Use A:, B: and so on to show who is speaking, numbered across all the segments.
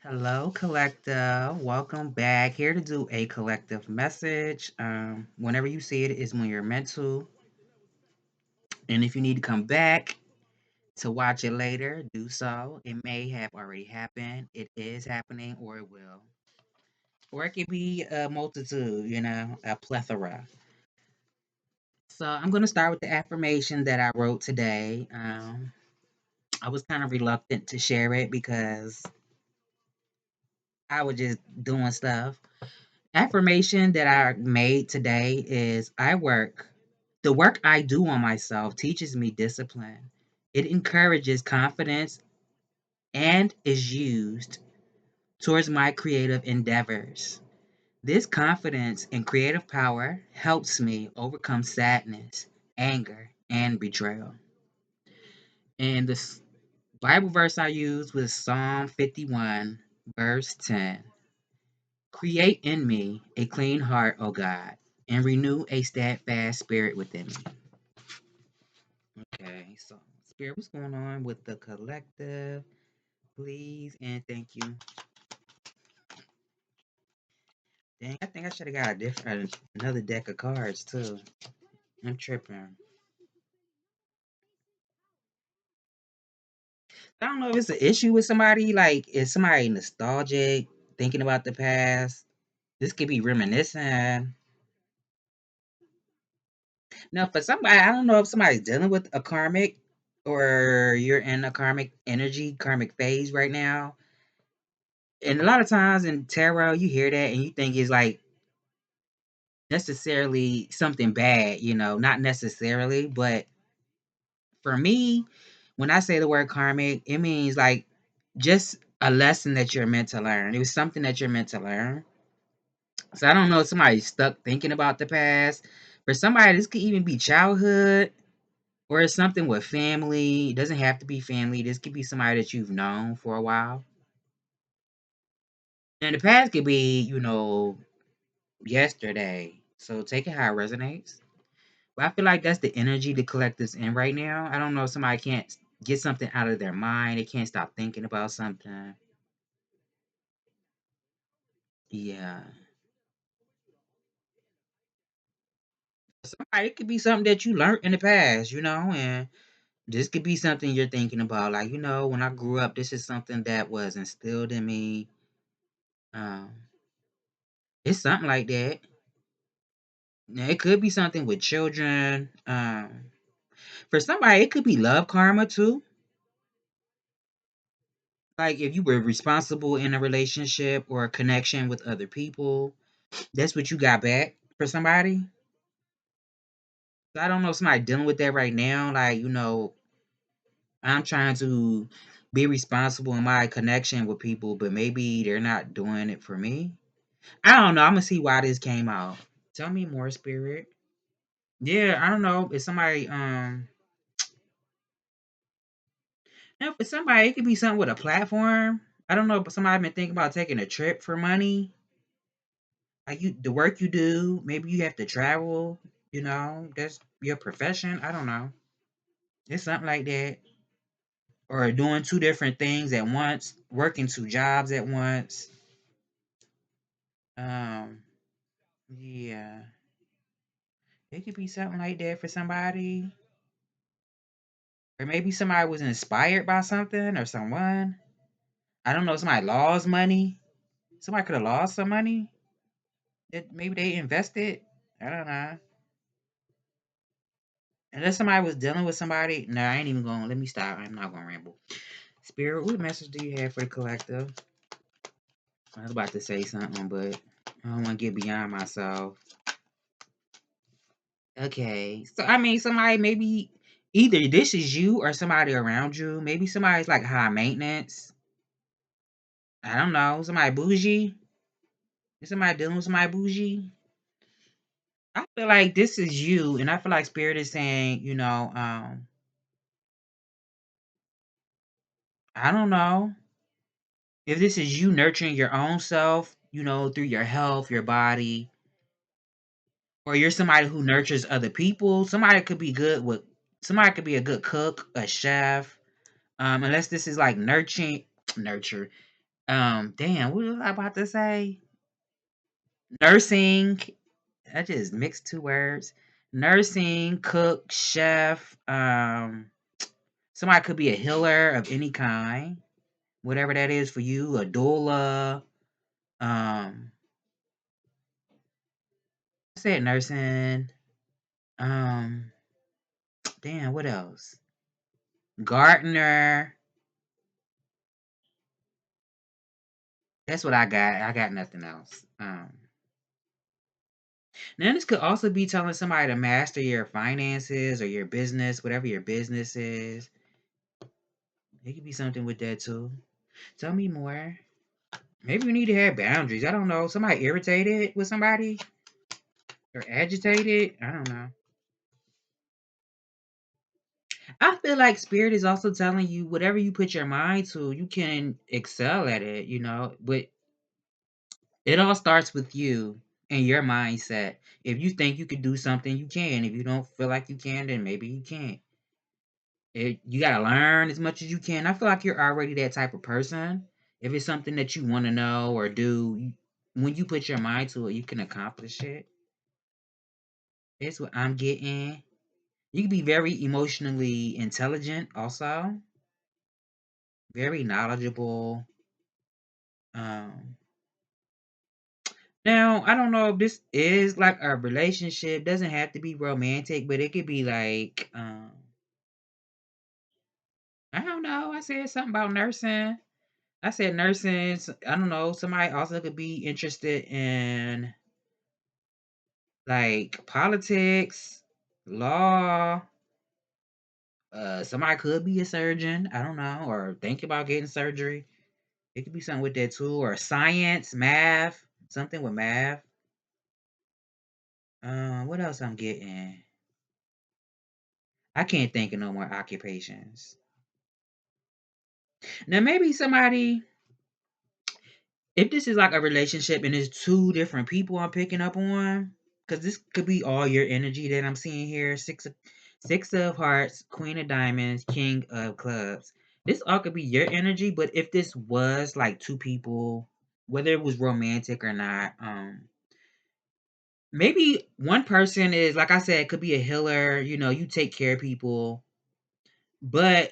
A: Hello, collective. Welcome back. Here to do a collective message. Whenever you see it is when you're meant to. And if you need to come back to watch it later, do so. It may have already happened. It is happening, or it will. Or it could be a multitude, a plethora. So I'm going to start with the affirmation that I wrote today. I was kind of reluctant to share it because I was just doing stuff. Affirmation that I made today is the work I do on myself teaches me discipline. It encourages confidence and is used towards my creative endeavors. This confidence and creative power helps me overcome sadness, anger, and betrayal. And the Bible verse I used was Psalm 51, verse 10. Create in me a clean heart, O God, and renew a steadfast spirit within me. Okay, so Spirit, what's going on with the collective? Please and thank you. Dang, I think I should have got another deck of cards too. I'm tripping. I don't know if it's an issue with somebody. Like, is somebody nostalgic, thinking about the past? This could be reminiscing. No, for somebody, I don't know if somebody's dealing with a karmic or you're in a karmic energy, karmic phase right now. And a lot of times in tarot, you hear that and you think it's like necessarily something bad, not necessarily. But for me, when I say the word karmic, it means like just a lesson that you're meant to learn. It was something that you're meant to learn. So I don't know if somebody's stuck thinking about the past. For somebody, this could even be childhood or it's something with family. It doesn't have to be family. This could be somebody that you've known for a while. And the past could be, yesterday. So take it how it resonates. But I feel like that's the energy the collective's in right now. I don't know if somebody can't get something out of their mind. They can't stop thinking about something. Yeah. Somebody, it could be something that you learned in the past, and this could be something you're thinking about. Like, when I grew up, this is something that was instilled in me. Um, it's something like that. Now, it could be something with children. For somebody, it could be love karma too. Like if you were responsible in a relationship or a connection with other people, that's what you got back for somebody. So I don't know if somebody dealing with that right now. Like, I'm trying to be responsible in my connection with people, but maybe they're not doing it for me. I don't know. I'm gonna see why this came out. Tell me more, spirit. Yeah, I don't know. If somebody for somebody it could be something with a platform. I don't know, but somebody been thinking about taking a trip for money. Like the work you do, maybe you have to travel, that's your profession. I don't know. It's something like that. Or doing two different things at once, working two jobs at once. Um, yeah. It could be something like that for somebody. Or maybe somebody was inspired by something or someone. I don't know, somebody lost money. Somebody could have lost some money that maybe they invested. I don't know. Unless somebody was dealing with somebody. No, I ain't even going. Let me stop. I'm not going to ramble. Spirit, what message do you have for the collective? I was about to say something, but I don't want to get beyond myself. Okay. So, I mean, somebody maybe either this is you or somebody around you. Maybe somebody's like high maintenance. I don't know. Somebody bougie. Is somebody dealing with somebody bougie? I feel like this is you, and I feel like Spirit is saying, I don't know if this is you nurturing your own self, through your health, your body, or you're somebody who nurtures other people. Somebody could be a good cook, a chef. Unless this is like nurture. Damn, what was I about to say? Nursing. I just mixed two words. Nursing, cook, chef. Somebody could be a healer of any kind, whatever that is for you. A doula. Um, I said nursing. Um, damn, what else? Gardener. That's what I got. I got nothing else. Now this could also be telling somebody to master your finances or your business, whatever your business is. It could be something with that too. Tell me more. Maybe you need to have boundaries. I don't know. Somebody irritated with somebody or agitated. I don't know. I feel like spirit is also telling you whatever you put your mind to, you can excel at it, But it all starts with you and your mindset. If you think you could do something, you can. If you don't feel like you can, then maybe you can't. You gotta learn as much as you can. I feel like you're already that type of person. If it's something that you want to know or do, when you put your mind to it, you can accomplish it. That's what I'm getting. You can be very emotionally intelligent, also very knowledgeable. Um, Now I don't know if this is like a relationship. Doesn't have to be romantic, but it could be like I don't know. I said something about nursing. I said nursing. I don't know. Somebody also could be interested in like politics, law. Somebody could be a surgeon. I don't know, or think about getting surgery. It could be something with that too, or science, math, something with math. What else I'm getting? I can't think of no more occupations. Now maybe somebody, if this is like a relationship and it's two different people I'm picking up on, because this could be all your energy that I'm seeing here. Six of hearts, queen of diamonds, king of clubs. This all could be your energy, but if this was like two people, whether it was romantic or not, maybe one person is like I said, could be a healer, you take care of people, but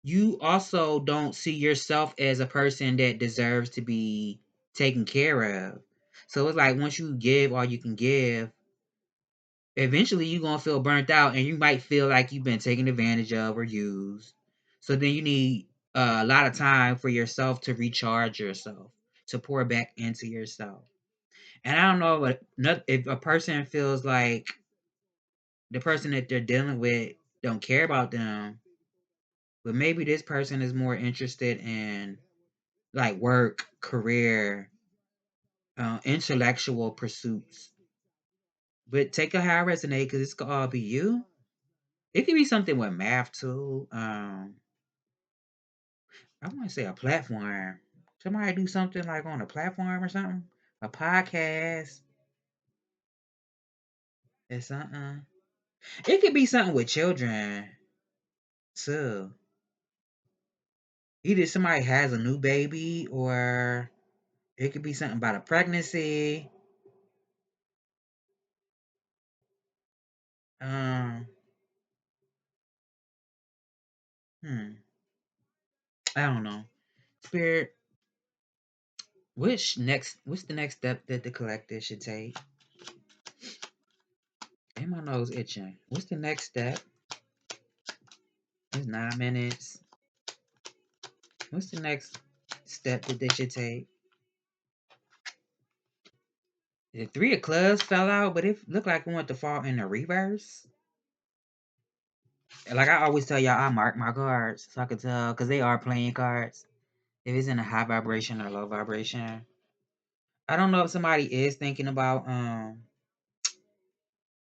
A: you also don't see yourself as a person that deserves to be taken care of. So it's like once you give all you can give, eventually you're gonna feel burnt out and you might feel like you've been taken advantage of or used. So then you need a lot of time for yourself to recharge yourself, to pour back into yourself. And I don't know if a person feels like the person that they're dealing with don't care about them, but maybe this person is more interested in like work, career, intellectual pursuits. But take it how it resonates because this could all be you. It could be something with math too. I want to say a platform. Somebody do something like on a platform or something. A podcast or something. It could be something with children too. Either somebody has a new baby or it could be something about a pregnancy. Um, hmm. I don't know. Spirit, what's the next step that the collective should take? And my nose itching. What's the next step? It's 9 minutes. What's the next step that they should take? The three of clubs fell out, but it looked like it went to fall in the reverse. Like I always tell y'all, I mark my cards so I can tell because they are playing cards. If it's in a high vibration or low vibration. I don't know if somebody is thinking about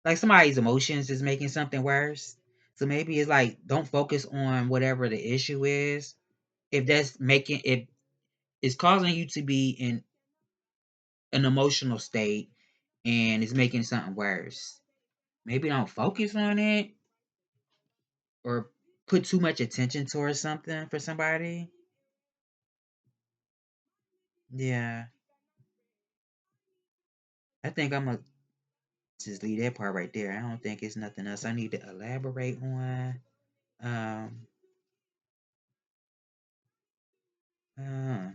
A: like somebody's emotions is making something worse. So maybe it's like don't focus on whatever the issue is. If that's making if it's causing you to be in an emotional state and it's making something worse. Maybe don't focus on it or put too much attention towards something for somebody. Yeah. I think I'm gonna just leave that part right there. I don't think it's nothing else I need to elaborate on. Um, uh,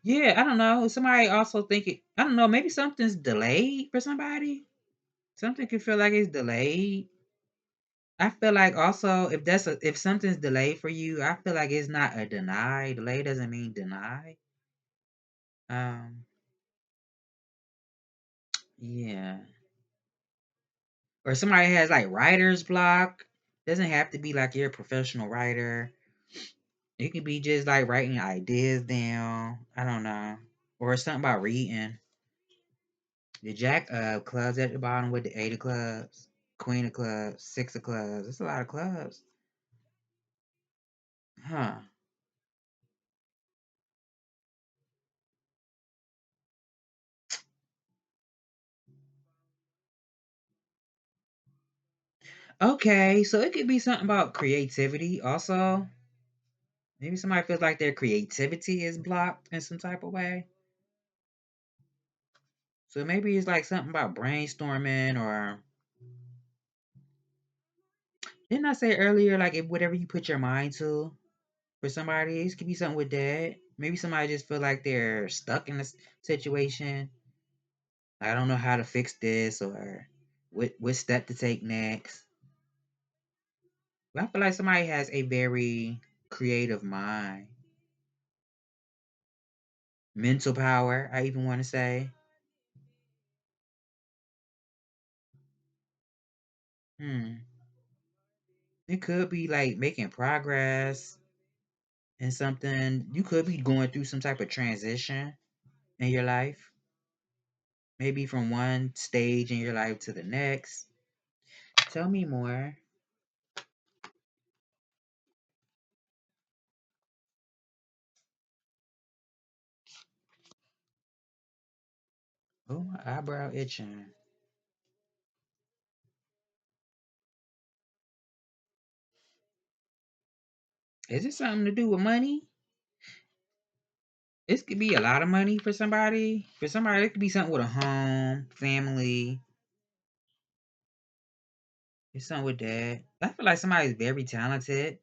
A: yeah, I don't know. Somebody also think it. I don't know. Maybe something's delayed for somebody. Something can feel like it's delayed. I feel like also if something's delayed for you, I feel like it's not a deny. Delay doesn't mean deny. Um, yeah. Or somebody has like writer's block. Doesn't have to be like you're a professional writer. It could be just like writing ideas down. I don't know. Or something about reading. The Jack of clubs at the bottom with the eight of clubs, Queen of clubs, six of clubs. That's a lot of clubs. Huh. Okay, so it could be something about creativity also. Maybe somebody feels like their creativity is blocked in some type of way. So maybe it's like something about brainstorming or didn't I say earlier like if whatever you put your mind to for somebody, it could be something with that. Maybe somebody just feel like they're stuck in this situation. I don't know how to fix this or what step to take next. But I feel like somebody has a very creative mind. Mental power, I even want to say. Hmm. It could be like making progress in something. You could be going through some type of transition in your life. Maybe from one stage in your life to the next. Tell me more. Oh, my eyebrow itching. Is it something to do with money? This could be a lot of money for somebody. For somebody, it could be something with a home, family. It's something with that. I feel like somebody's very talented.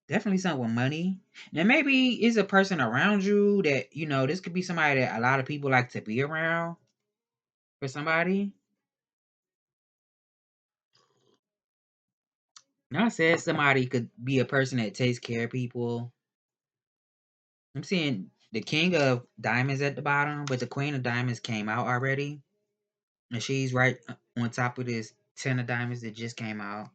A: Definitely something with money. Now maybe it's a person around you that, this could be somebody that a lot of people like to be around for somebody. Now I said somebody could be a person that takes care of people. I'm seeing the king of diamonds at the bottom, but the queen of diamonds came out already. And she's right on top of this 10 of diamonds that just came out.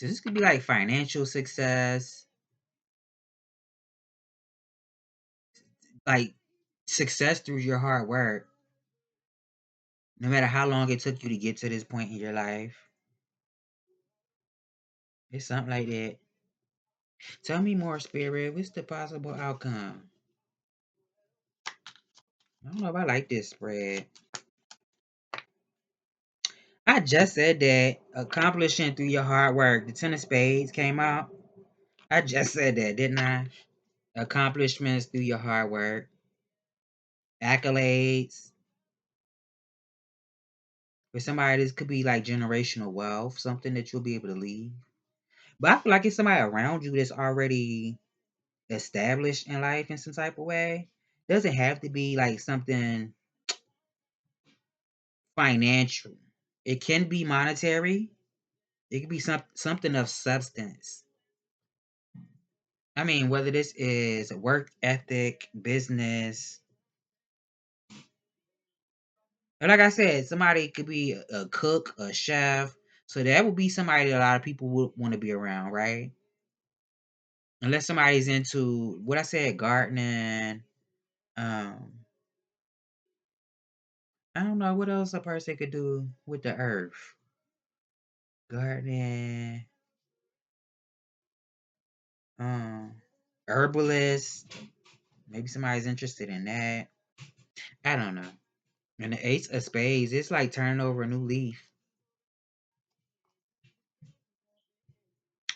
A: So this could be like financial success, like success through your hard work, no matter how long it took you to get to this point in your life. It's something like that. Tell me more, Spirit. What's the possible outcome? I don't know if I like this spread. I just said that accomplishing through your hard work. The Ten of Spades came out. I just said that, didn't I? Accomplishments through your hard work, accolades. For somebody, this could be like generational wealth, something that you'll be able to leave. But I feel like it's somebody around you that's already established in life in some type of way. Doesn't have to be like something financial. It can be monetary. It could be something of substance. I mean, whether this is work ethic, business, or like I said, somebody could be a cook, a chef. So that would be somebody that a lot of people would want to be around, right? Unless somebody's into what I said, gardening. Um, I don't know what else a person could do with the earth. Gardening, um, herbalist. Maybe somebody's interested in that. I don't know. And the Ace of Spades, it's like turning over a new leaf.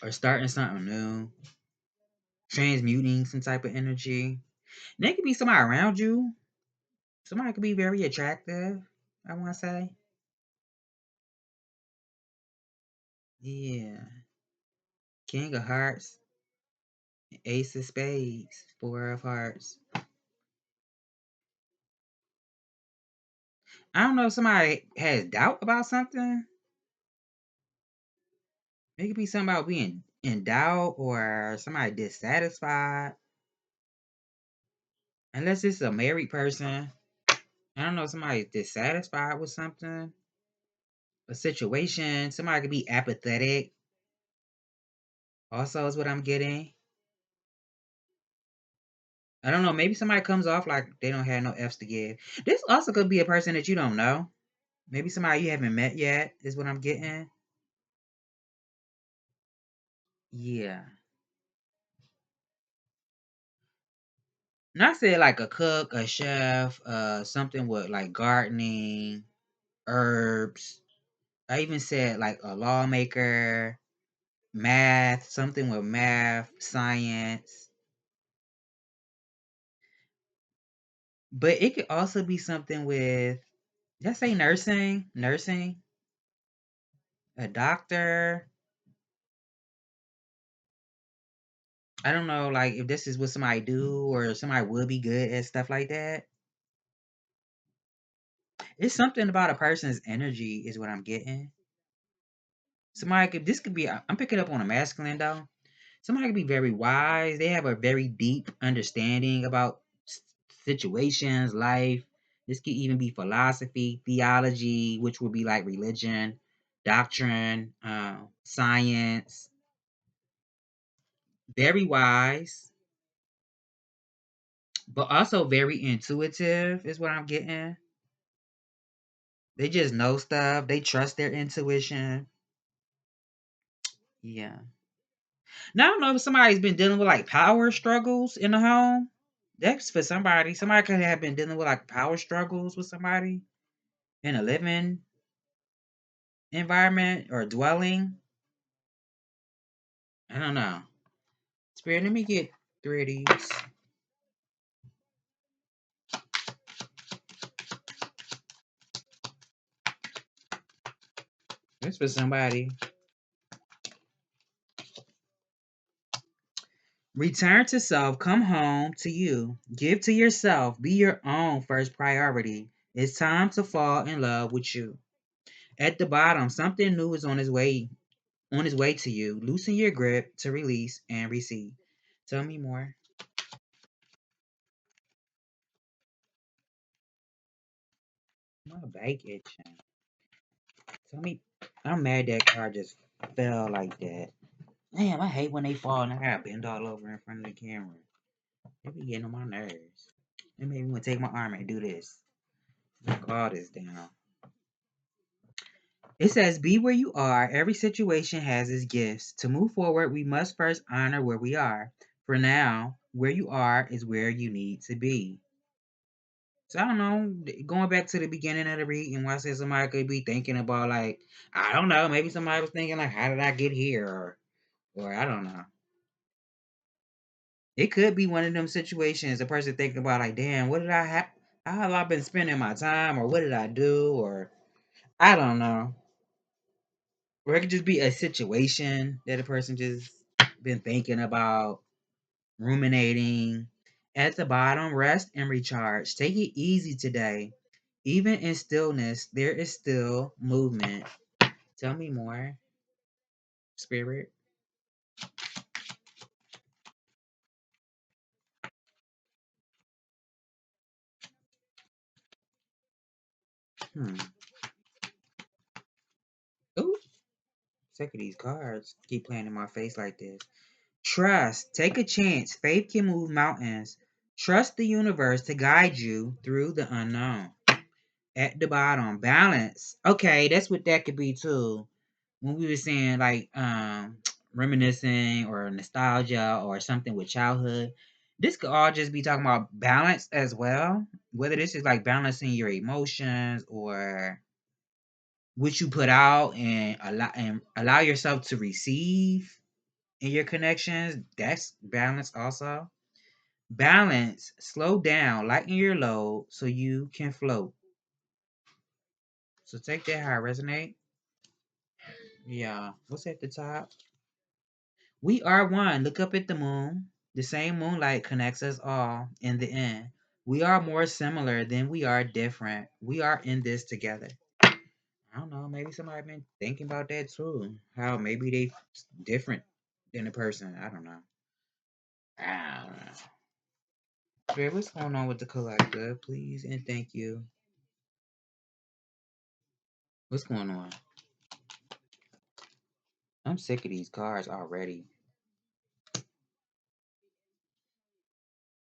A: or starting something new, transmuting some type of energy. And it could be somebody around you. Somebody could be very attractive, I want to say. Yeah. King of Hearts, Ace of Spades, Four of Hearts. I don't know if somebody has doubt about something. It could be something about being in doubt or somebody dissatisfied. Unless it's a married person. I don't know, somebody's dissatisfied with something, a situation. Somebody could be apathetic. Also, is what I'm getting. I don't know. Maybe somebody comes off like they don't have no F's to give. This also could be a person that you don't know. Maybe somebody you haven't met yet, is what I'm getting. Yeah. Not say like a cook, a chef, something with like gardening, herbs. I even said like a lawmaker, math, something with math, science. But it could also be something with, let's say nursing, a doctor. I don't know, like if this is what somebody do or somebody would be good at stuff like that. It's something about a person's energy is what I'm getting. Somebody could, this could be, I'm picking up on a masculine though. Somebody could be very wise. They have a very deep understanding about situations, life. This could even be philosophy, theology, which would be like religion, doctrine, science. Very wise, but also very intuitive, is what I'm getting. They just know stuff. They trust their intuition. Yeah. Now I don't know if somebody's been dealing with like power struggles in the home. That's for somebody. Somebody could have been dealing with like power struggles with somebody in a living environment or dwelling. I don't know. Spirit, let me get three of these. That's for somebody. Return to self. Come home to you. Give to yourself. Be your own first priority. It's time to fall in love with you. At the bottom, something new is on its way to you. Loosen your grip to release and receive. Tell me more. My back itching. Tell me. I'm mad that car just fell like that. Damn, I hate when they fall and I gotta bend all over in front of the camera. It be getting on my nerves. It made me want to take my arm and do this. Knock all this down. It says, be where you are. Every situation has its gifts. To move forward, we must first honor where we are. For now, where you are is where you need to be. So I don't know. Going back to the beginning of the reading, where I said somebody could be thinking about like, I don't know, maybe somebody was thinking like, how did I get here, or I don't know. It could be one of them situations. A person thinking about like, damn, what did I have? How have I been spending my time, or what did I do, or I don't know. Or it could just be a situation that a person just been thinking about, ruminating. At the bottom, rest and recharge. Take it easy today. Even in stillness, there is still movement. Tell me more, Spirit. Hmm. Ooh, sick of these cards. Keep playing in my face like this. Trust. Take a chance. Faith can move mountains. Trust the universe to guide you through the unknown. At the bottom, balance. Okay, that's what that could be too. When we were saying like reminiscing or nostalgia or something with childhood, this could all just be talking about balance as well. Whether this is like balancing your emotions or what you put out and allow yourself to receive. in your connections, that's balance also. Balance, slow down, lighten your load so you can float. So take that how it resonate. Yeah. What's at the top? We are one. Look up at the moon. The same moonlight connects us all in the end. We are more similar than we are different. We are in this together. I don't know. Maybe somebody been thinking about that too. How maybe they different than a person. I don't know. I don't know. Babe, what's going on with the collective? Please and thank you. What's going on? I'm sick of these cards already.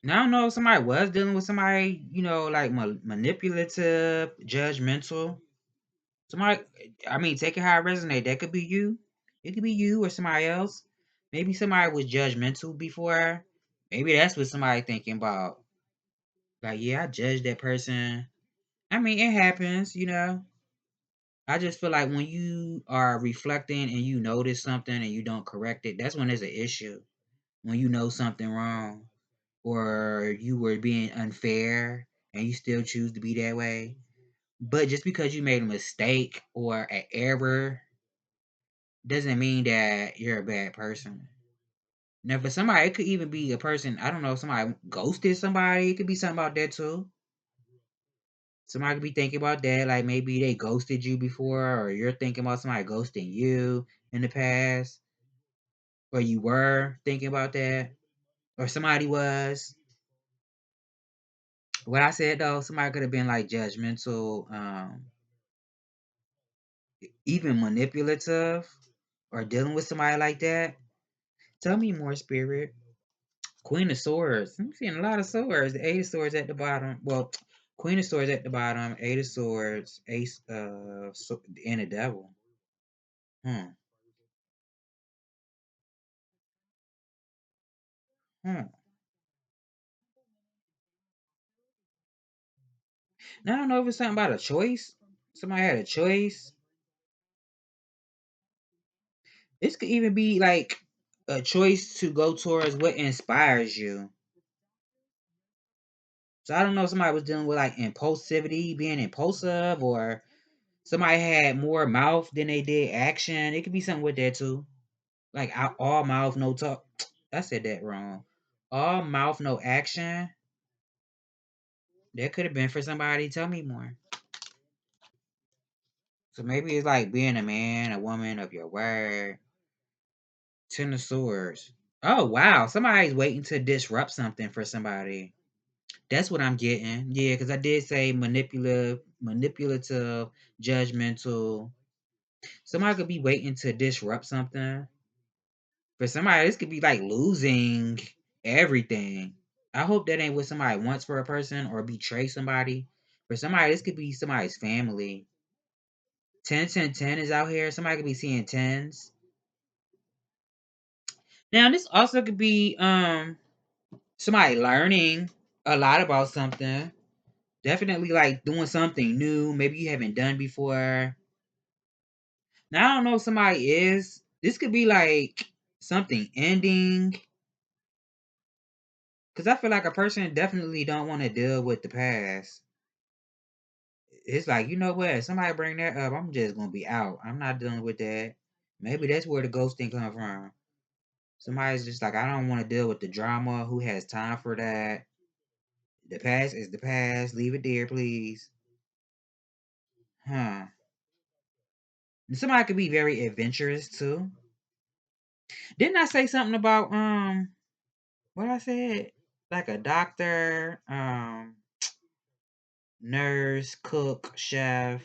A: Now I don't know if somebody was dealing with somebody, like manipulative, judgmental. Somebody, I mean, take it how it resonate. That could be you. It could be you or somebody else. Maybe somebody was judgmental before. Maybe that's what somebody thinking about. Like, yeah, I judged that person. I mean, it happens. I just feel like when you are reflecting and you notice something and you don't correct it, that's when there's an issue. When you know something wrong or you were being unfair and you still choose to be that way. But just because you made a mistake or an error doesn't mean that you're a bad person. Now, for somebody, it could even be a person, I don't know, somebody ghosted somebody. It could be something about that too. Somebody could be thinking about that, like maybe they ghosted you before, or you're thinking about somebody ghosting you in the past, or you were thinking about that, or somebody was. What I said though, somebody could have been like judgmental, even manipulative, or dealing with somebody like that. Tell me more, spirit. Queen of Swords. I'm seeing a lot of swords. The Eight of Swords at the bottom. Well, Queen of Swords at the bottom. Eight of Swords. Ace and the Devil. Hmm. Hmm. Now I don't know if it's something about a choice. Somebody had a choice. This could even be like a choice to go towards what inspires you. So I don't know if somebody was dealing with like impulsivity, being impulsive, or somebody had more mouth than they did action. It could be something with that too. Like all mouth, no talk. I said that wrong. All mouth, no action. That could have been for somebody. Tell me more. So maybe it's like being a man, a woman of your word. Ten of Swords. Oh wow, somebody's waiting to disrupt something for somebody. That's what I'm getting. Yeah, because I did say manipulative, judgmental. Somebody could be waiting to disrupt something. For somebody, this could be like losing everything. I hope that ain't what somebody wants for a person or betray somebody. For somebody, this could be somebody's family. 10, 10, 10 is out here. Somebody could be seeing tens. Now, this also could be somebody learning a lot about something. Definitely like doing something new, maybe you haven't done before. Now I don't know if somebody is. This could be like something ending. Cause I feel like a person definitely don't want to deal with the past. It's like, you know what? If somebody bring that up, I'm just gonna be out. I'm not dealing with that. Maybe that's where the ghosting come from. Somebody's just like, I don't want to deal with the drama. Who has time for that? The past is the past. Leave it there, please. Huh. And somebody could be very adventurous too. Didn't I say something about what I said? Like a doctor, nurse, cook, chef,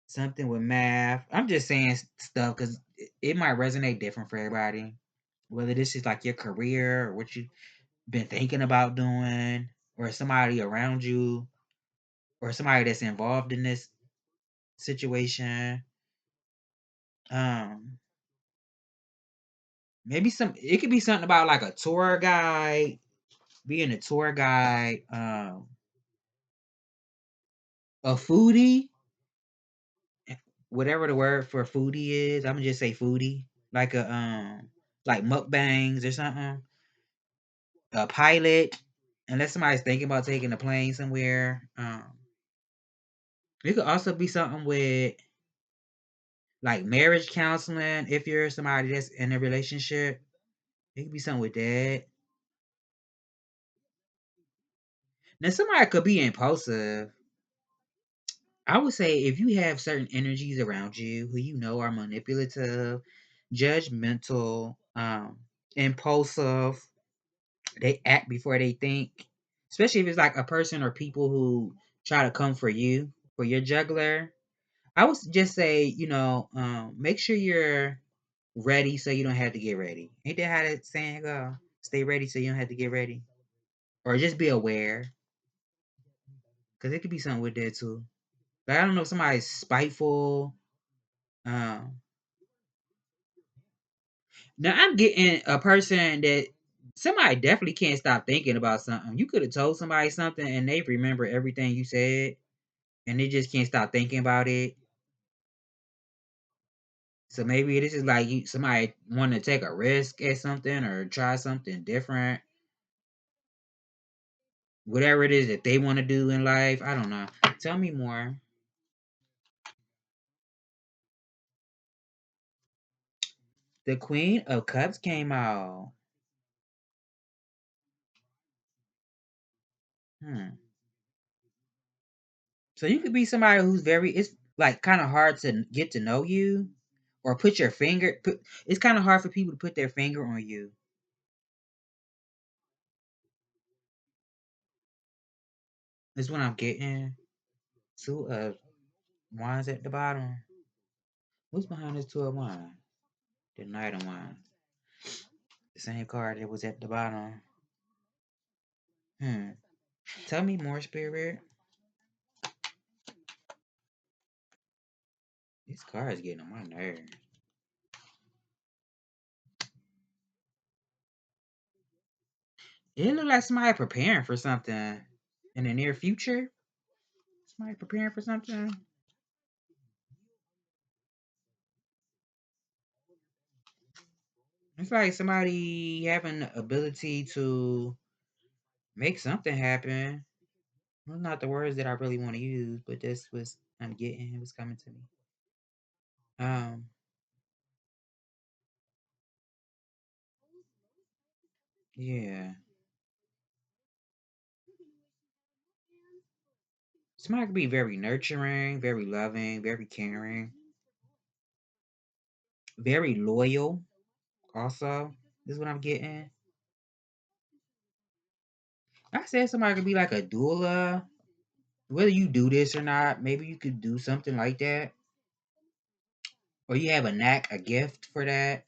A: something with math. I'm just saying stuff because it might resonate different for everybody. Whether this is like your career or what you've been thinking about doing, or somebody around you, or somebody that's involved in this situation. Um, maybe it could be something about like a tour guide, being a tour guide, a foodie, whatever the word for foodie is. I'm gonna just say foodie, like a like mukbangs or something. A pilot, unless somebody's thinking about taking a plane somewhere. It could also be something with like marriage counseling if you're somebody that's in a relationship. It could be something with that. Now somebody could be impulsive. I would say if you have certain energies around you who you know are manipulative, judgmental, impulsive, they act before they think. Especially if it's like a person or people who try to come for you, for your juggler. I would just say, make sure you're ready so you don't have to get ready. Ain't that how that saying go? Stay ready so you don't have to get ready. Or just be aware. Because it could be something with that too. Like, I don't know if somebody's spiteful. Um, Now I'm getting a person that somebody definitely can't stop thinking about something. You could have told somebody something and they remember everything you said and they just can't stop thinking about it. So maybe this is like somebody want to take a risk at something or try something different. Whatever it is that they want to do in life. I don't know. Tell me more. The Queen of Cups came out. Hmm. So you could be somebody who's it's like kind of hard to get to know you or it's kind of hard for people to put their finger on you. Is what I'm getting. Two of Wands at the bottom. What's behind this two of Wands? The Knight of Wands. The same card that was at the bottom. Hmm. Tell me more, Spirit. This card is getting on my nerves. It look like somebody preparing for something in the near future. Somebody preparing for something. It's like somebody having the ability to make something happen. Well, not the words that I really want to use, but this was I'm getting. It was coming to me. Um, yeah. Somebody could be very nurturing, very loving, very caring, very loyal. Also, this is what I'm getting. I said somebody could be like a doula. Whether you do this or not, maybe you could do something like that, or you have a knack, a gift for that.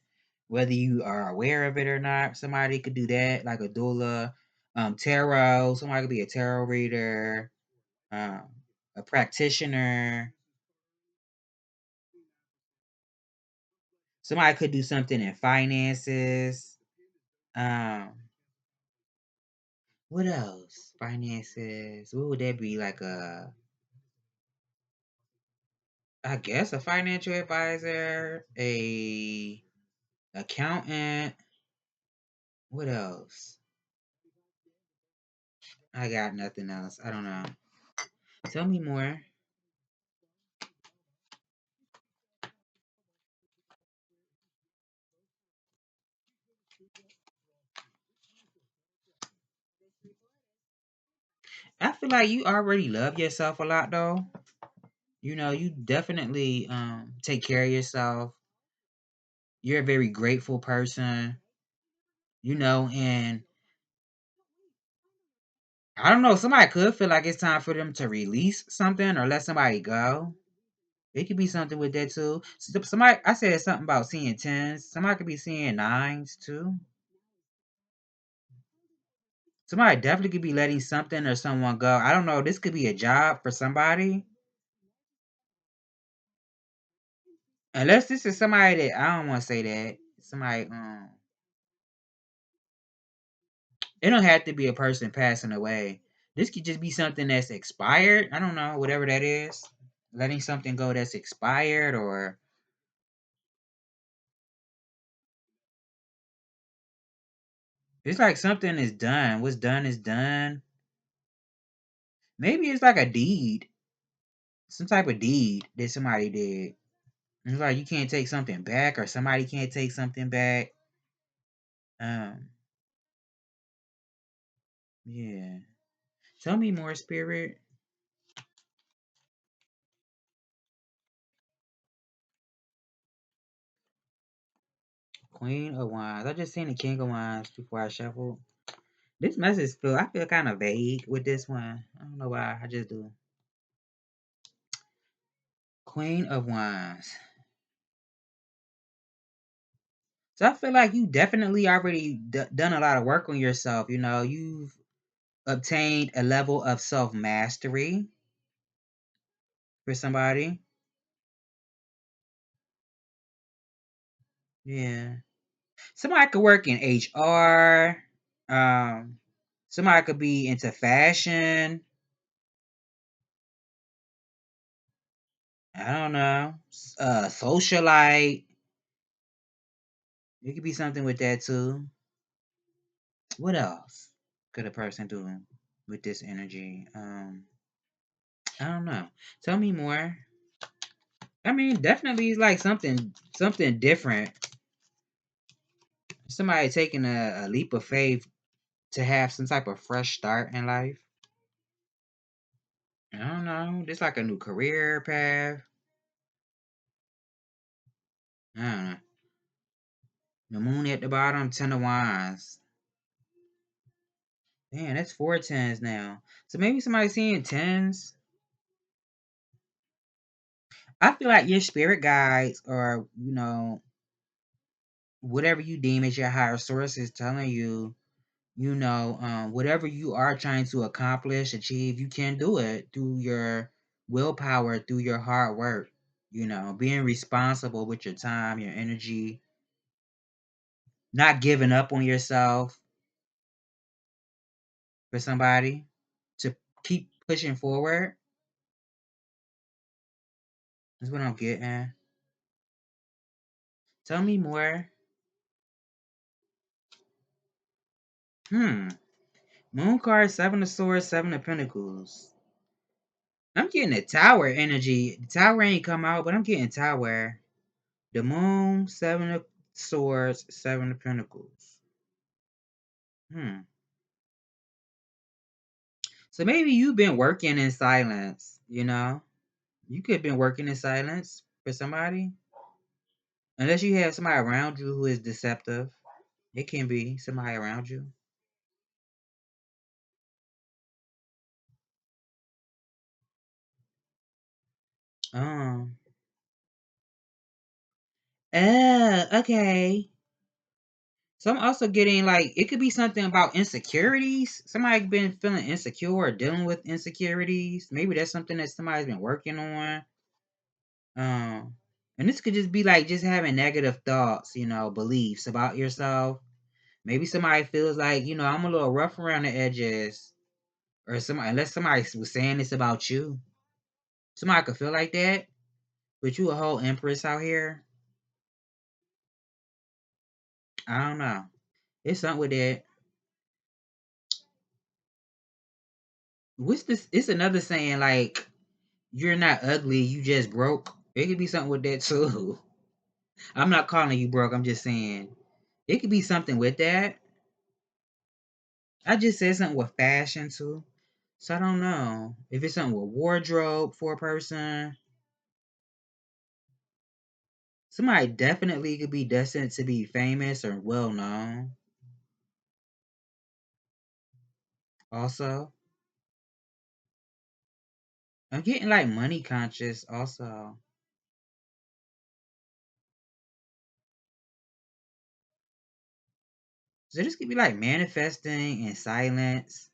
A: Whether you are aware of it or not, somebody could do that, like a doula. Tarot. Somebody could be a tarot reader, um, a practitioner. Somebody could do something in finances. Um, what else? Finances. What would that be? Like I guess a financial advisor, a accountant. What else? I got nothing else. I don't know. Tell me more. I feel like you already love yourself a lot though. You definitely take care of yourself. You're a very grateful person, and I don't know, somebody could feel like it's time for them to release something or let somebody go. It could be something with that too. Somebody I said something about seeing tens. Somebody could be seeing nines too. Somebody definitely could be letting something or someone go. I don't know. This could be a job for somebody. Unless this is somebody that I don't want to say that. Somebody, it don't have to be a person passing away. This could just be something that's expired. I don't know, whatever that is. Letting something go that's expired or It's like something is done. What's done is done. Maybe it's like a deed. Some type of deed that somebody did. It's like you can't take something back, or somebody can't take something back. Um, yeah. Tell me more, spirit. Queen of Wands. I just seen the King of Wands before I shuffled. This message I feel kind of vague with this one. I don't know why. I just do. Queen of Wands. So I feel like you definitely already done a lot of work on yourself. You know, you've obtained a level of self mastery for somebody. Yeah. Somebody could work in HR. Um, somebody could be into fashion. I don't know. Socialite. It could be something with that too. What else could a person do with this energy? I don't know. Tell me more. I mean, definitely it's like something different. Somebody taking a leap of faith to have some type of fresh start in life. I don't know. Just like a new career path. I don't know. The moon at the bottom, 10 of Wands. Man, that's 4 tens now. So maybe somebody seeing tens. I feel like your spirit guides, or whatever you deem as your higher source, is telling you, whatever you are trying to accomplish, achieve, you can do it through your willpower, through your hard work. Being responsible with your time, your energy, not giving up on yourself for somebody, to keep pushing forward. That's what I'm getting. Tell me more. Hmm. Moon card, 7 of Swords, 7 of Pentacles. I'm getting a Tower energy. The Tower ain't come out, but I'm getting Tower. The Moon, 7 of Swords, 7 of Pentacles. Hmm. So maybe you've been working in silence, you know? You could have been working in silence for somebody. Unless you have somebody around you who is deceptive. It can be somebody around you. Um. Oh, okay. So I'm also getting like it could be something about insecurities. Somebody been feeling insecure or dealing with insecurities. Maybe that's something that somebody's been working on. And this could just be like just having negative thoughts, beliefs about yourself. Maybe somebody feels like, I'm a little rough around the edges. Or somebody, unless somebody was saying this about you. Somebody could feel like that. But you a whole empress out here. I don't know. It's something with that. What's this? It's another saying like you're not ugly, you just broke. It could be something with that too. I'm not calling you broke. I'm just saying it could be something with that. I just said something with fashion too. So I don't know if it's something with wardrobe for a person. Somebody definitely could be destined to be famous or well known. Also, I'm getting like money conscious. Also, so this could be like manifesting in silence.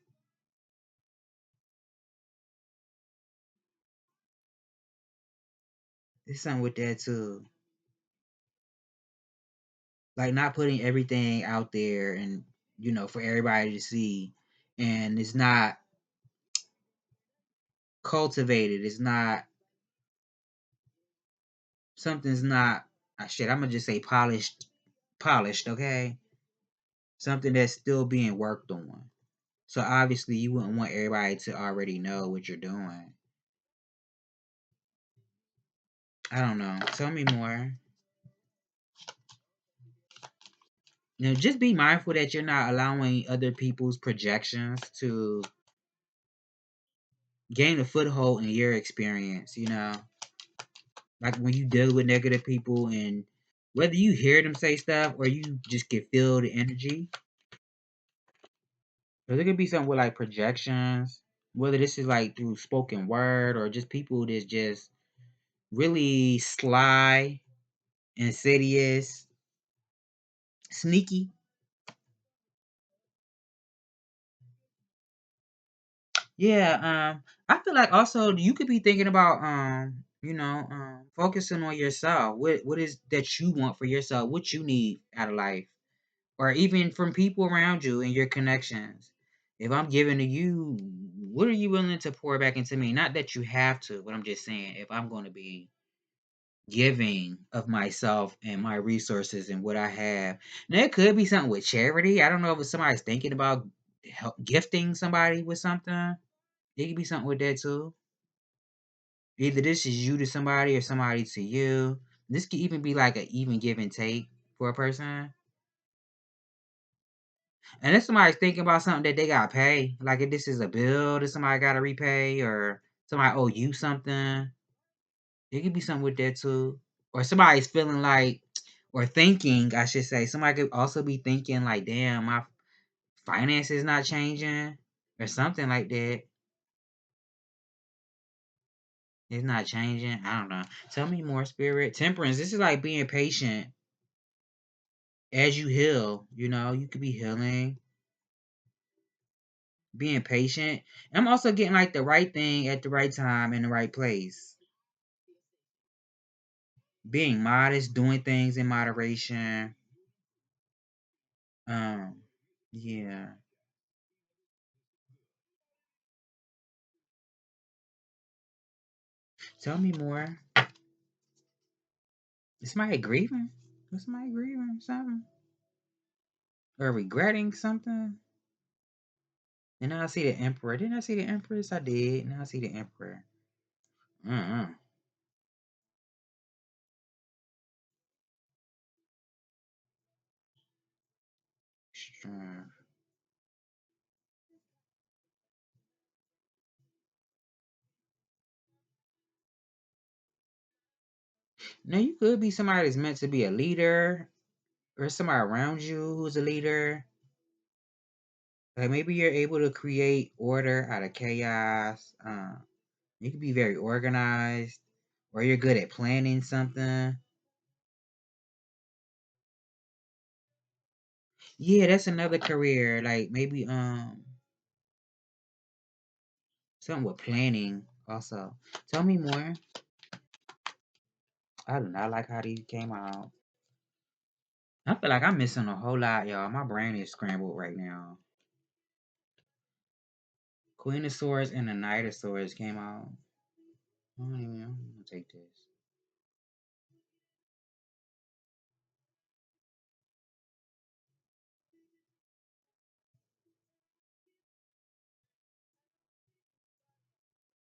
A: There's something with that too. Like not putting everything out there and for everybody to see, and it's not cultivated. It's not something's not shit. I'm gonna just say polished. Polished, okay. something that's still being worked on. So obviously you wouldn't want everybody to already know what you're doing. I don't know. Tell me more. Just be mindful that you're not allowing other people's projections to gain a foothold in your experience. Like when you deal with negative people, and whether you hear them say stuff or you just can feel the energy. Because it could be something with like projections, whether this is like through spoken word or just people that's just really sly, insidious, sneaky. Yeah, I feel like also you could be thinking about focusing on yourself. What is that you want for yourself? What you need out of life, or even from people around you and your connections. If I'm giving to you, what are you willing to pour back into me? Not that you have to, but I'm just saying if I'm going to be giving of myself and my resources and what I have. Now it could be something with charity. I don't know if somebody's thinking about gifting somebody with something. It could be something with that too. Either this is you to somebody or somebody to you. This could even be like an even give and take for a person. And if somebody's thinking about something that they gotta pay, like if this is a bill that somebody gotta repay or somebody owe you something, it could be something with that too. Or somebody's feeling like, or thinking, I should say, somebody could also be thinking like, damn, my finances not changing or something like that. It's not changing. I don't know. Tell me more, spirit. Temperance. This is like being patient as you heal. You could be healing, being patient. I'm also getting like the right thing at the right time in the right place. Being modest, doing things in moderation. Um, yeah. Tell me more. Is somebody grieving? Was somebody grieving something? Or regretting something? And now I see the Emperor. Didn't I see the Empress? I did. Now I see the Emperor. Uh-uh. Strong. Now you could be somebody that's meant to be a leader, or somebody around you who's a leader. Like maybe you're able to create order out of chaos. You could be very organized, or you're good at planning something. Yeah, that's another career. Like maybe something with planning also. Tell me more. I do not like how these came out. I feel like I'm missing a whole lot, y'all. My brain is scrambled right now. Queen of Swords and the Knight of Swords came out. I don't even know. I'm gonna take this.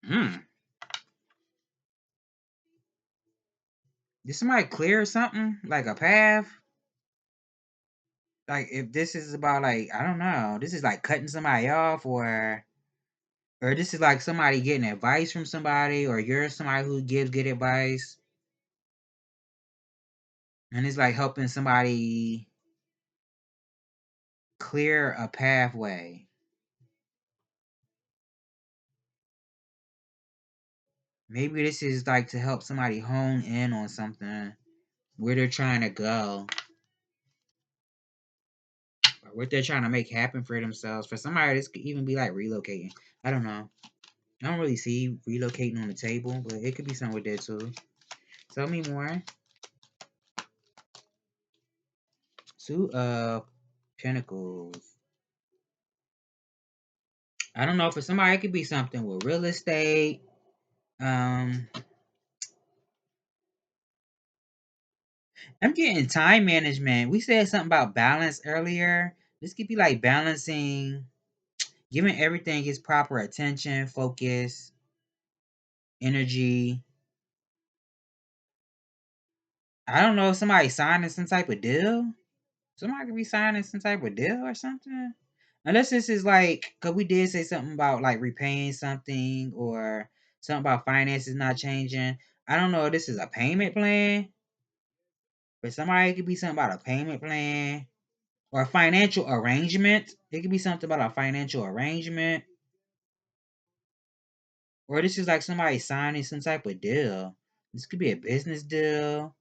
A: Hmm. Did somebody clear something? Like a path? Like if this is about like, I don't know. This is like cutting somebody off, or this is like somebody getting advice from somebody, or you're somebody who gives good advice. And it's like helping somebody clear a pathway. Maybe this is like to help somebody hone in on something where they're trying to go, or what they're trying to make happen for themselves. For somebody, this could even be like relocating. I don't know. I don't really see relocating on the table, but it could be something with that too. Tell me more. Two of Pentacles. I don't know, for somebody it could be something with real estate. Um, I'm getting time management. We said something about balance earlier. This could be like balancing, giving everything its proper attention, focus, energy. I don't know if somebody signing some type of deal. Somebody could be signing some type of deal or something. Unless this is like, because we did say something about like repaying something or something about finances not changing. I don't know if this is a payment plan, but somebody could be something about a payment plan or a financial arrangement. It could be something about a financial arrangement. Or this is like somebody signing some type of deal. This could be a business deal.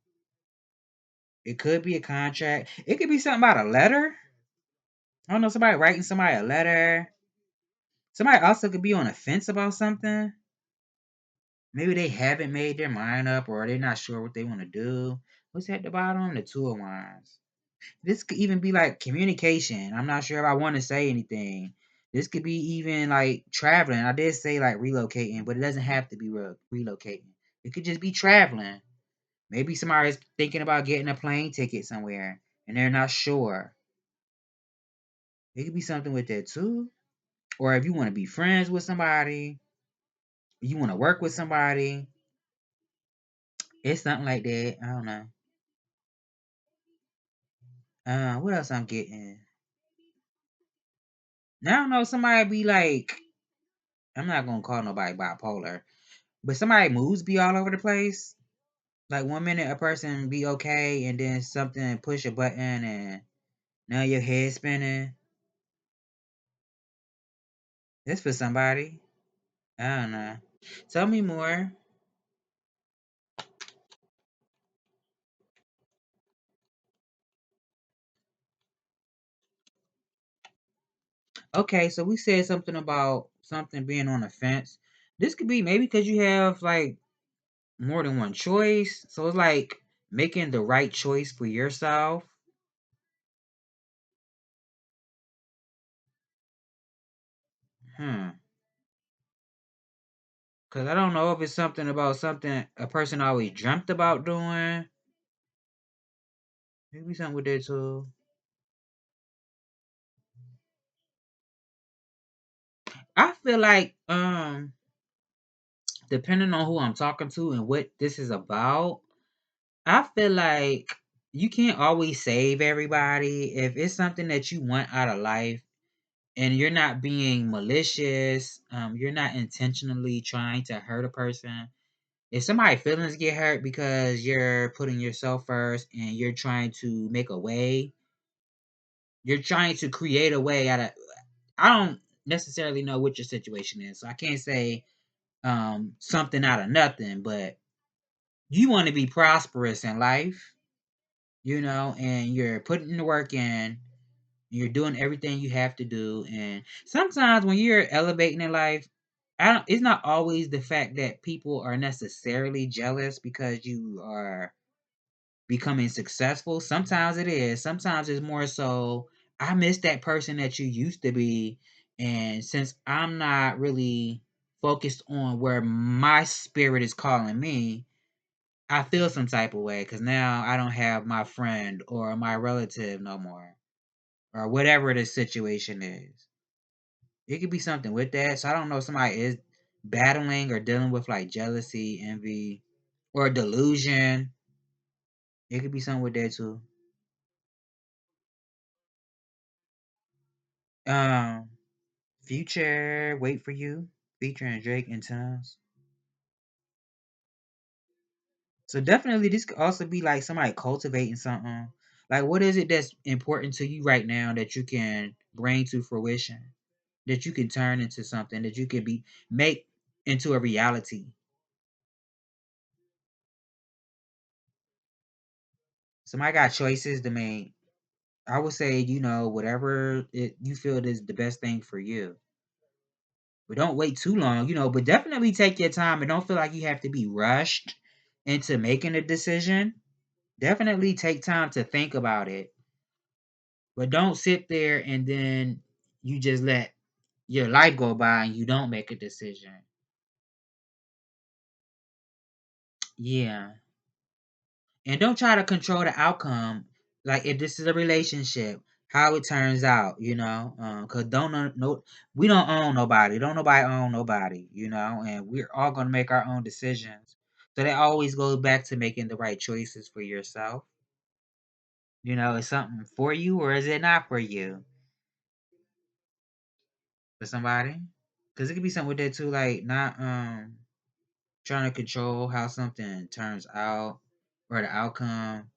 A: It could be a contract. It could be something about a letter. I don't know, somebody writing somebody a letter. Somebody also could be on a fence about something. Maybe they haven't made their mind up or they're not sure what they want to do. What's at the bottom? The Two of Wands. This could even be like communication. I'm not sure if I want to say anything. This could be even like traveling. I did say like relocating, but it doesn't have to be relocating. It could just be traveling. Maybe somebody's thinking about getting a plane ticket somewhere and they're not sure. It could be something with that too. Or if you want to be friends with somebody, you want to work with somebody, it's something like that. I don't know. What else I'm getting? Now I don't know. Somebody be like, I'm not gonna call nobody bipolar, but somebody moods be all over the place. Like one minute a person be okay, and then something push a button, and now your head spinning. That's for somebody. I don't know. Tell me more. Okay, so we said something about something being on the fence. This could be maybe because you have like more than one choice. So it's like making the right choice for yourself. Hmm. Cause I don't know if it's something about something a person always dreamt about doing. Maybe something with that too. I feel like depending on who I'm talking to and what this is about, I feel like you can't always save everybody. If it's something that you want out of life and you're not being malicious, you're not intentionally trying to hurt a person. If somebody's feelings get hurt because you're putting yourself first and you're trying to make a way, you're trying to create a way out of, I don't necessarily know what your situation is. So I can't say something out of nothing, but you want to be prosperous in life, and you're putting the work in, you're doing everything you have to do. And sometimes when you're elevating in life, it's not always the fact that people are necessarily jealous because you are becoming successful. Sometimes it is. Sometimes it's more so, I miss that person that you used to be. And since I'm not really focused on where my spirit is calling me, I feel some type of way because now I don't have my friend or my relative no more, or whatever the situation is. It could be something with that. So I don't know if somebody is battling or dealing with like jealousy, envy, or delusion. It could be something with that too. Um, Future, Wait for You, featuring Drake and Tons. So definitely, this could also be like somebody cultivating something. Like, what is it that's important to you right now that you can bring to fruition, that you can turn into something, that you can make into a reality? Somebody got choices to make. I would say, whatever you feel is the best thing for you. But don't wait too long, but definitely take your time and don't feel like you have to be rushed into making a decision. Definitely take time to think about it, but don't sit there and then you just let your life go by and you don't make a decision. Yeah. And don't try to control the outcome. Like if this is a relationship, how it turns out, cause we don't own nobody. Don't nobody own nobody, and we're all gonna make our own decisions. So that always goes back to making the right choices for yourself. Is something for you or is it not for you? For somebody? Cause it could be something with that too, like not trying to control how something turns out or the outcome.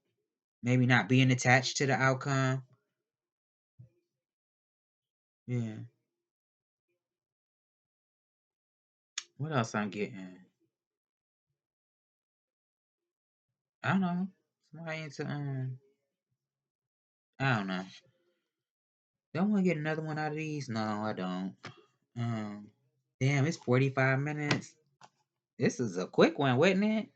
A: Maybe not being attached to the outcome. Yeah. What else I'm getting? I don't know. Somebody into I don't know. Do I want to get another one out of these? No, I don't. Um Damn, it's 45 minutes. This is a quick one, wasn't it?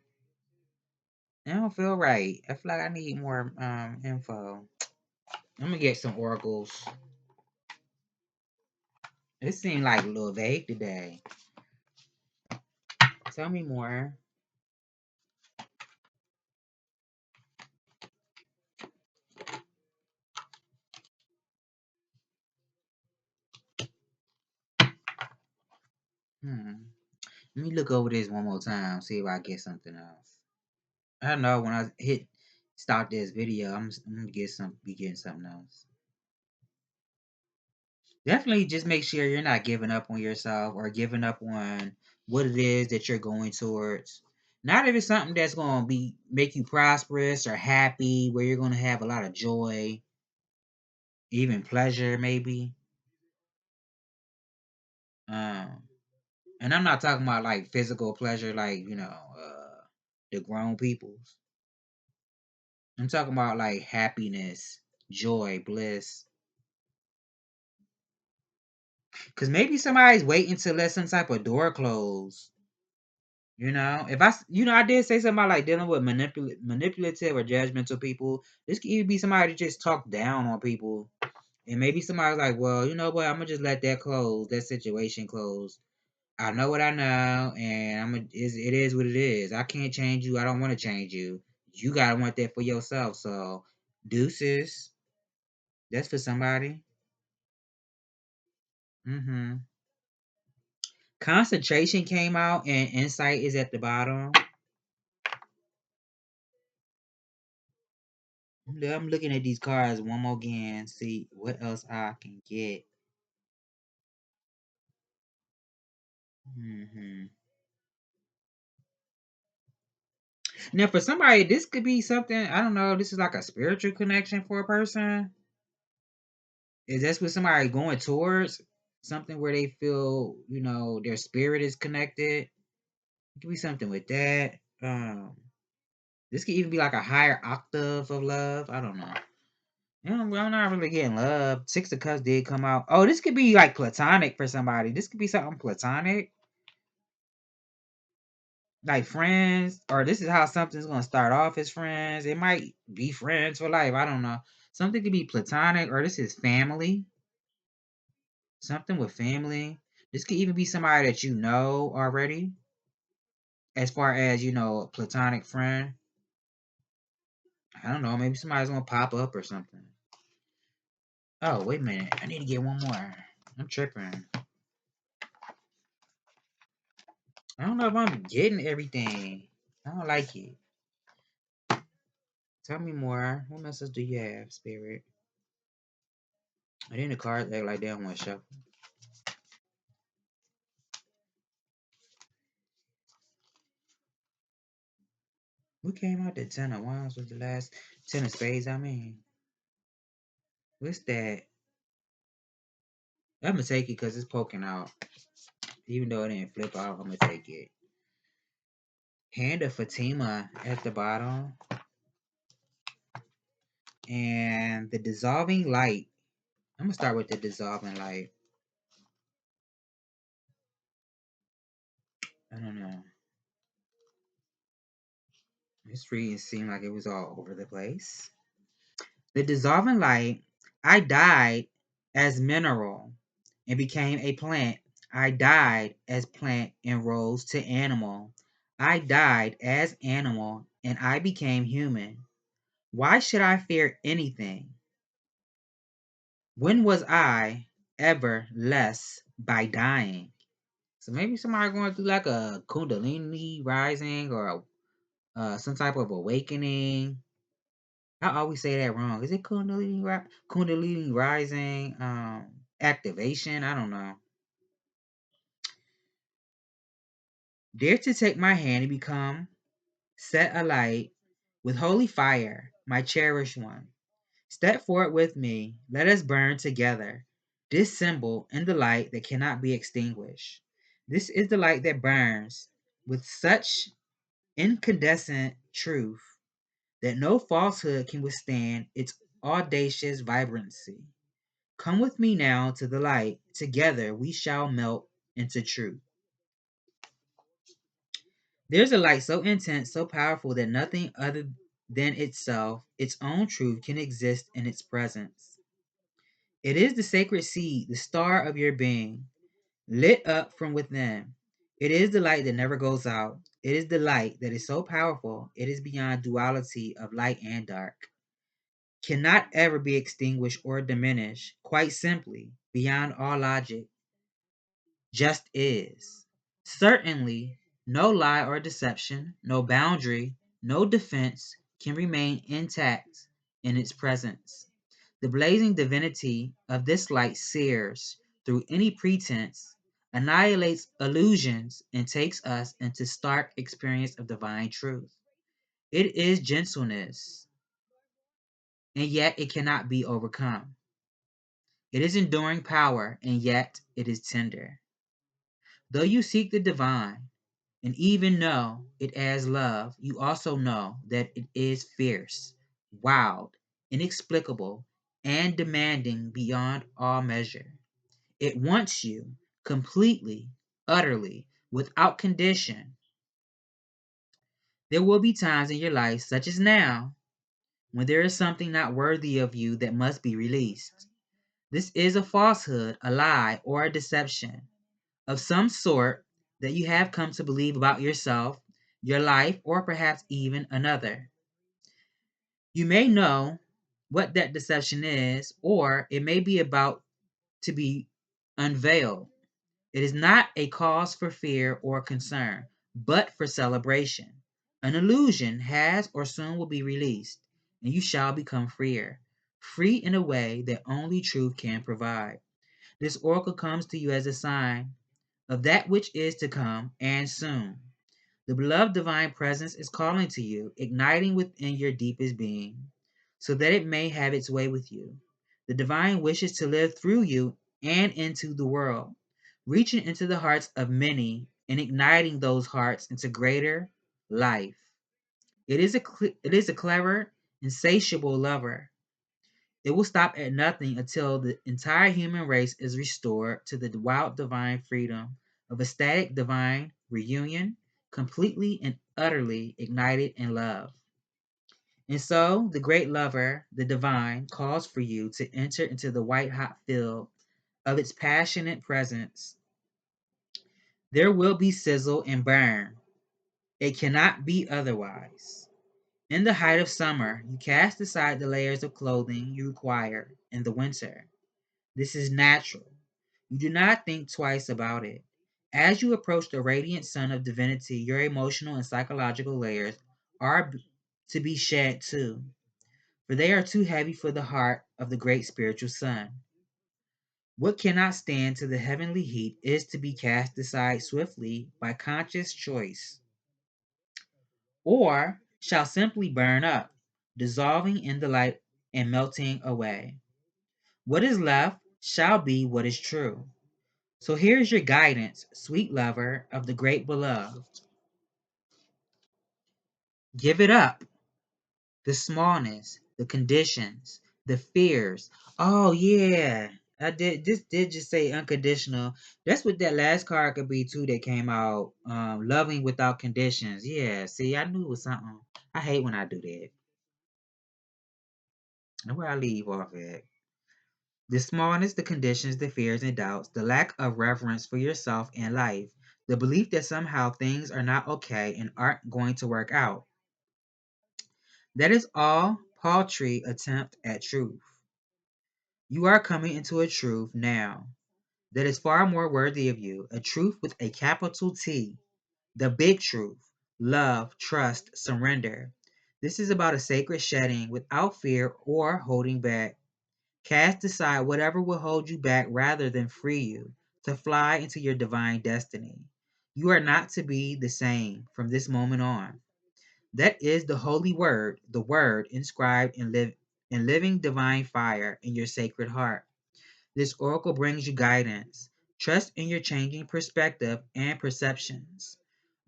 A: I don't feel right. I feel like I need more info. I'm gonna get some oracles. It seemed like a little vague today. Tell me more. Hmm. Let me look over this one more time, see if I get something else. I don't know when I hit start this video, I'm gonna be getting something else. Definitely just make sure you're not giving up on yourself or giving up on what it is that you're going towards. Not if it's something that's gonna be make you prosperous or happy, where you're gonna have a lot of joy, even pleasure, maybe. Um, and I'm not talking about like physical pleasure, like the grown people's. I'm talking about like happiness, joy, bliss. Cause maybe somebody's waiting to let some type of door close. If I did say something about like dealing with manipulative or judgmental people. This could even be somebody that just talk down on people, and maybe somebody's like, well, you know what? I'm gonna just let that close, that situation close. I know what I know, and it is what it is. I can't change you. I don't want to change you. You gotta want that for yourself. So, deuces. That's for somebody. Mm-hmm. Concentration came out, and insight is at the bottom. I'm looking at these cards one more again, see what else I can get. Hmm. Now, for somebody, this could be something, I don't know. This is like a spiritual connection for a person. Is that's what somebody going towards? Something where they feel, their spirit is connected. It could be something with that. This could even be like a higher octave of love. I don't know. I'm not really getting love. Six of Cups did come out. Oh, this could be like platonic for somebody. This could be something platonic. Like friends, or this is how something's gonna start off as friends. It might be friends for life. I don't know. Something could be platonic, or this is family. Something with family. This could even be somebody that you know already. As far as a platonic friend. I don't know. Maybe somebody's gonna pop up or something. Oh, wait a minute. I need to get one more. I'm tripping. I don't know if I'm getting everything. I don't like it. Tell me more. What message do you have, Spirit? I think the cards act like they don't want to shuffle. What came out? The Ten of Wands was the last. Ten of Spades, I mean. What's that? I'm going to take it because it's poking out. Even though it didn't flip out, I'm going to take it. Hand of Fatima at the bottom. And the Dissolving Light. I'm going to start with the Dissolving Light. I don't know. This reading seemed like it was all over the place. The Dissolving Light. I died as mineral and became a plant. I died as plant and rose to animal. I died as animal and I became human. Why should I fear anything? When was I ever less by dying? So maybe somebody going through like a kundalini rising or some type of awakening. I always say that wrong. Is it kundalini rising activation? I don't know. Dare to take my hand and become set alight with holy fire, my cherished one. Step forward with me. Let us burn together. This symbol in the light that cannot be extinguished. This is the light that burns with such incandescent truth that no falsehood can withstand its audacious vibrancy. Come with me now to the light. Together we shall melt into truth. There's a light so intense, so powerful that nothing other than itself, its own truth, can exist in its presence. It is the sacred seed, the star of your being, lit up from within. It is the light that never goes out. It is the light that is so powerful, it is beyond duality of light and dark. Cannot ever be extinguished or diminished, quite simply, beyond all logic, just is. Certainly, no lie or deception, no boundary, no defense can remain intact in its presence. The blazing divinity of this light sears through any pretense, annihilates illusions, and takes us into stark experience of divine truth. It is gentleness, and yet it cannot be overcome. It is enduring power, and yet it is tender. Though you seek the divine, and even know it as love, you also know that it is fierce, wild, inexplicable, and demanding beyond all measure. It wants you completely, utterly, without condition. There will be times in your life, such as now, when there is something not worthy of you that must be released. This is a falsehood, a lie, or a deception of some sort that you have come to believe about yourself, your life, or perhaps even another. You may know what that deception is, or it may be about to be unveiled. It is not a cause for fear or concern, but for celebration. An illusion has or soon will be released, and you shall become freer, free in a way that only truth can provide. This oracle comes to you as a sign of that which is to come and soon. The beloved divine presence is calling to you, igniting within your deepest being, so that it may have its way with you. The divine wishes to live through you and into the world, reaching into the hearts of many and igniting those hearts into greater life. It is a clever, insatiable lover. It will stop at nothing until the entire human race is restored to the wild divine freedom of ecstatic divine reunion, completely and utterly ignited in love. And so the great lover, the divine, calls for you to enter into the white hot field of its passionate presence. There will be sizzle and burn. It cannot be otherwise. In the height of summer, you cast aside the layers of clothing you require in the winter. This is natural. You do not think twice about it. As you approach the radiant sun of divinity, your emotional and psychological layers are to be shed too, for they are too heavy for the heart of the great spiritual sun. What cannot stand to the heavenly heat is to be cast aside swiftly by conscious choice, or shall simply burn up, dissolving in the light and melting away. What is left shall be what is true. So here's your guidance, sweet lover of the great beloved. Give it up. The smallness, the conditions, the fears. Oh yeah. I did this did just say unconditional. That's what that last card could be too that came out. Loving without conditions. Yeah, see, I knew it was something. I hate when I do that. And where I leave off at. The smallness, the conditions, the fears and doubts, the lack of reverence for yourself and life, the belief that somehow things are not okay and aren't going to work out. That is all paltry attempt at truth. You are coming into a truth now that is far more worthy of you, a truth with a capital T, the big truth, love, trust, surrender. This is about a sacred shedding without fear or holding back. Cast aside whatever will hold you back rather than free you to fly into your divine destiny. You are not to be the same from this moment on. That is the holy word, the word inscribed in living divine fire in your sacred heart. This oracle brings you guidance. Trust in your changing perspective and perceptions.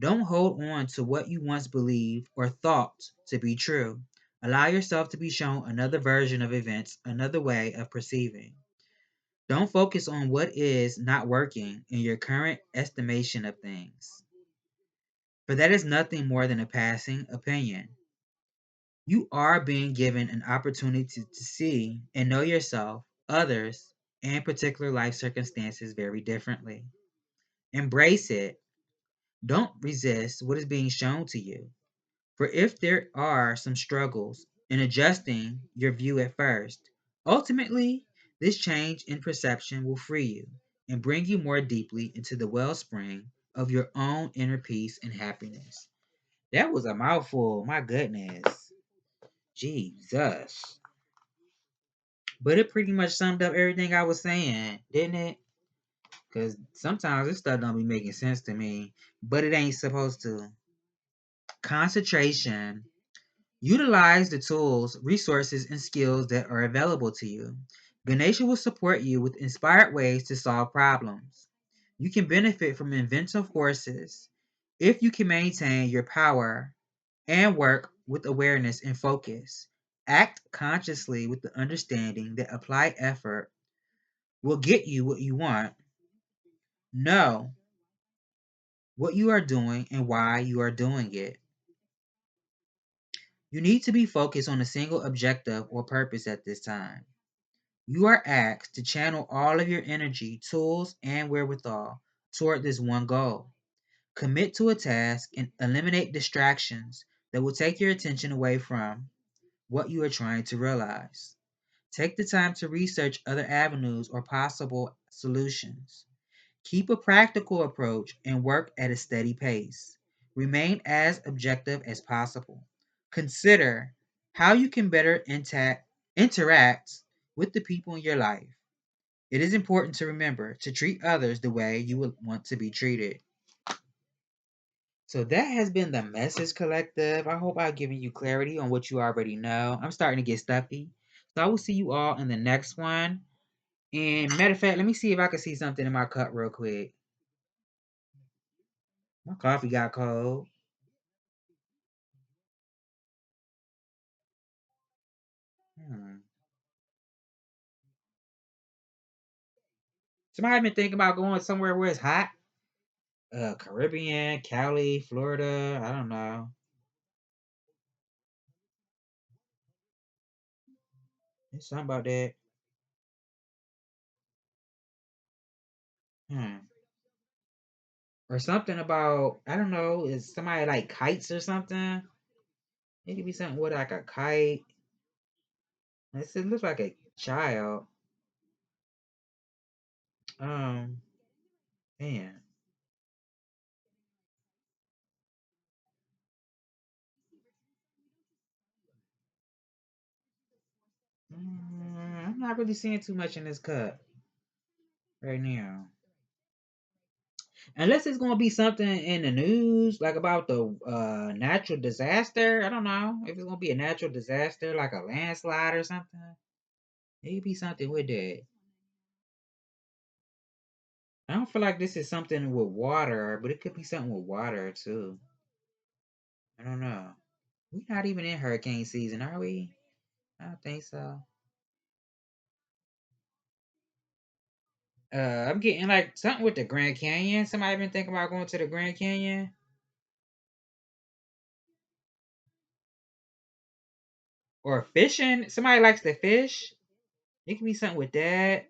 A: Don't hold on to what you once believed or thought to be true. Allow yourself to be shown another version of events, another way of perceiving. Don't focus on what is not working in your current estimation of things, for that is nothing more than a passing opinion. You are being given an opportunity to see and know yourself, others, and particular life circumstances very differently. Embrace it. Don't resist what is being shown to you. For if there are some struggles in adjusting your view at first, ultimately, this change in perception will free you and bring you more deeply into the wellspring of your own inner peace and happiness. That was a mouthful. My goodness. Jesus. But it pretty much summed up everything I was saying, didn't it? Because sometimes this stuff don't be making sense to me, but it ain't supposed to. Concentration. Utilize the tools, resources, and skills that are available to you. Ganesha will support you with inspired ways to solve problems. You can benefit from inventive forces if you can maintain your power and work with awareness and focus. Act consciously with the understanding that applied effort will get you what you want. Know what you are doing and why you are doing it. You need to be focused on a single objective or purpose at this time. You are asked to channel all of your energy, tools, and wherewithal toward this one goal. Commit to a task and eliminate distractions that will take your attention away from what you are trying to realize. Take the time to research other avenues or possible solutions. Keep a practical approach and work at a steady pace. Remain as objective as possible. Consider how you can better interact with the people in your life. It is important to remember to treat others the way you would want to be treated. So that has been the Message Collective. I hope I've given you clarity on what you already know. I'm starting to get stuffy. So I will see you all in the next one. And matter of fact, let me see if I can see something in my cup real quick. My coffee got cold. Hmm. Somebody been thinking about going somewhere where it's hot. Caribbean, Cali, Florida. I don't know. It's something about that. Hmm. Or something about, I don't know, is somebody like kites or something? It could be something with like a kite. It looks like a child. Um, man. I'm not really seeing too much in this cup right now. Unless it's gonna be something in the news, like about the natural disaster. I don't know if it's gonna be a natural disaster, like a landslide or something. Maybe something with that. I don't feel like this is something with water, but it could be something with water too. I don't know. We're not even in hurricane season, are we? I don't think so. I'm getting like something with the Grand Canyon. Somebody been thinking about going to the Grand Canyon or fishing. Somebody likes to fish. It could be something with that.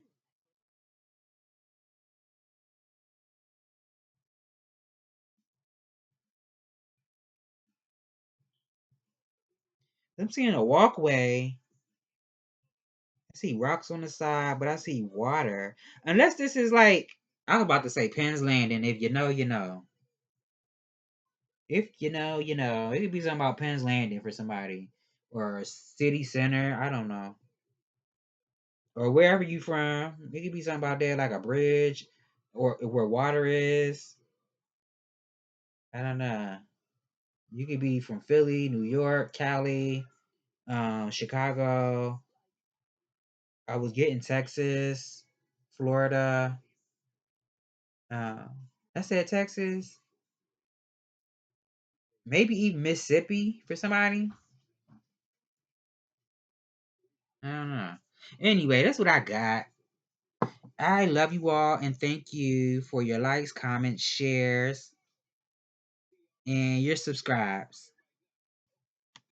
A: I'm seeing a walkway. I see rocks on the side, but I see water. Unless this is like, I was about to say Penn's Landing. If you know, you know. If you know, you know. It could be something about Penn's Landing for somebody. Or City Center. I don't know. Or wherever you from. It could be something about there like a bridge. Or where water is. I don't know. You could be from Philly, New York, Cali, Chicago. I was getting Texas, Florida. Uh, I said Texas. Maybe even Mississippi for somebody. I don't know. Anyway, that's what I got. I love you all and thank you for your likes, comments, shares, and your subscribes.